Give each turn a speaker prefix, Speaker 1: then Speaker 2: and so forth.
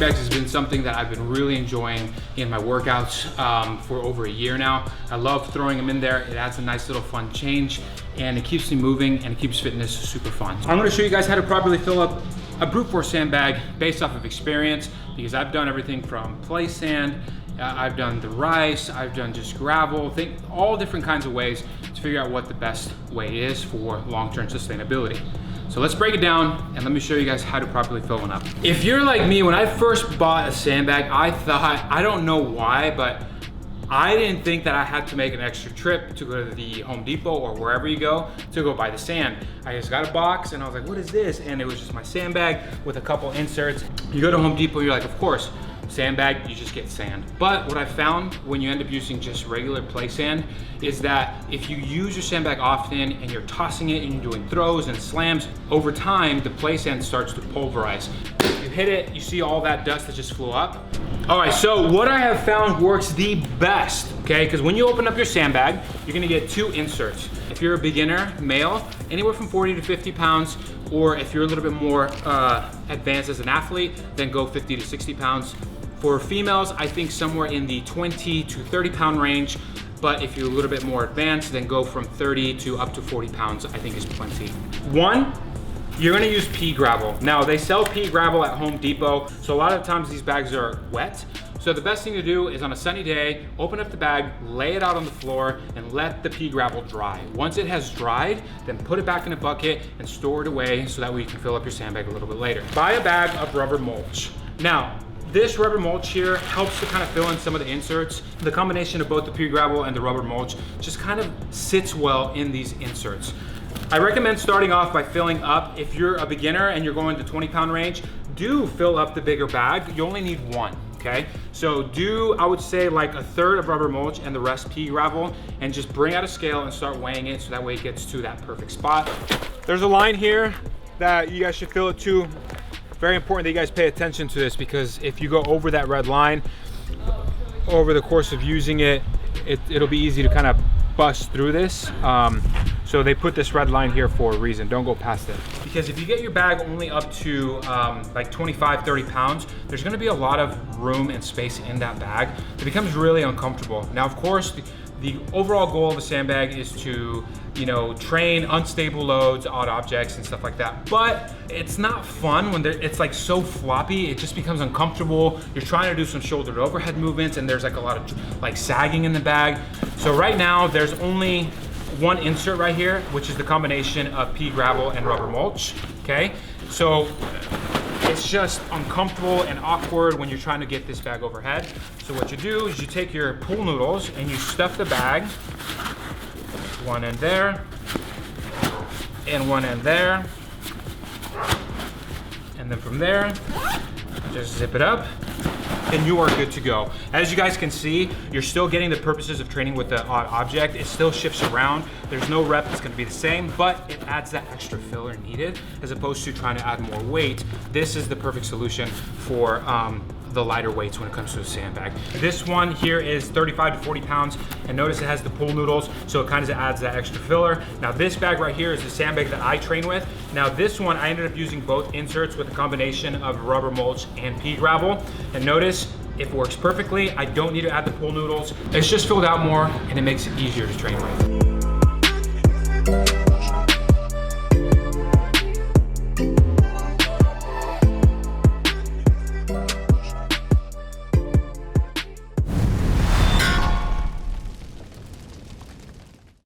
Speaker 1: sandbags has been something that I've been really enjoying in my workouts for over a year now. I love throwing them in there. It adds a nice little fun change, and it keeps me moving and it keeps fitness super fun. I'm gonna show you guys how to properly fill up a brute force sandbag based off of experience, because I've done everything from play sand, I've done the rice, I've done just gravel, all different kinds of ways to figure out what the best way is for long-term sustainability. So let's break it down and let me show you guys how to properly fill one up. If you're like me, when I first bought a sandbag, I thought, I don't know why, but I didn't think that I had to make an extra trip to go to the Home Depot or wherever you go to go buy the sand. I just got a box and I was like, what is this? And it was just my sandbag with a couple inserts. You go to Home Depot, you're like, of course, sandbag, you just get sand. But what I found when you end up using just regular play sand is that if you use your sandbag often and you're tossing it and you're doing throws and slams, over time, the play sand starts to pulverize. You hit it, you see all that dust that just flew up. All right, so what I have found works the best, okay? Because when you open up your sandbag, you're gonna get 2 inserts. If you're a beginner, male, anywhere from 40 to 50 pounds, or if you're a little bit more advanced as an athlete, then go 50 to 60 pounds. For females, I think somewhere in the 20 to 30 pound range, but if you're a little bit more advanced, then go from 30 to up to 40 pounds, I think is plenty. 1, you're gonna use pea gravel. Now, they sell pea gravel at Home Depot, so a lot of times these bags are wet. So the best thing to do is on a sunny day, open up the bag, lay it out on the floor, and let the pea gravel dry. Once it has dried, then put it back in a bucket and store it away so that way you can fill up your sandbag a little bit later. Buy a bag of rubber mulch. Now, this rubber mulch here helps to kind of fill in some of the inserts. The combination of both the pea gravel and the rubber mulch just kind of sits well in these inserts. I recommend starting off by filling up. If you're a beginner and you're going to 20 pound range, do fill up the bigger bag. You only need 1, okay? So do, I would say, like 1/3 of rubber mulch and the rest pea gravel, and just bring out a scale and start weighing it so that way it gets to that perfect spot. There's a line here that you guys should fill it to. Very important that you guys pay attention to this, because if you go over that red line over the course of using it, it'll be easy to kind of bust through this. So they put this red line here for a reason. Don't go past it. Because if you get your bag only up to like 25, 30 pounds, there's gonna be a lot of room and space in that bag. It becomes really uncomfortable. Now, of course, the overall goal of a sandbag is to, you know, train unstable loads, odd objects, and stuff like that. But it's not fun when it's like so floppy. It just becomes uncomfortable. You're trying to do some shoulder to overhead movements, and there's like a lot of like sagging in the bag. So right now, there's only 1 insert right here, which is the combination of pea gravel and rubber mulch. Okay, so it's just uncomfortable and awkward when you're trying to get this bag overhead. So what you do is you take your pool noodles and you stuff the bag, 1 end there, and 1 end there. And then from there, just zip it up, and you are good to go. As you guys can see, you're still getting the purposes of training with the odd object. It still shifts around. There's no rep that's gonna be the same, but it adds that extra filler needed as opposed to trying to add more weight. This is the perfect solution for the lighter weights when it comes to a sandbag. This one here is 35 to 40 pounds, and notice it has the pool noodles, so it kind of adds that extra filler. Now this bag right here is the sandbag that I train with. Now this one, I ended up using both inserts with a combination of rubber mulch and pea gravel, and notice it works perfectly. I don't need to add the pool noodles. It's just filled out more, and it makes it easier to train with.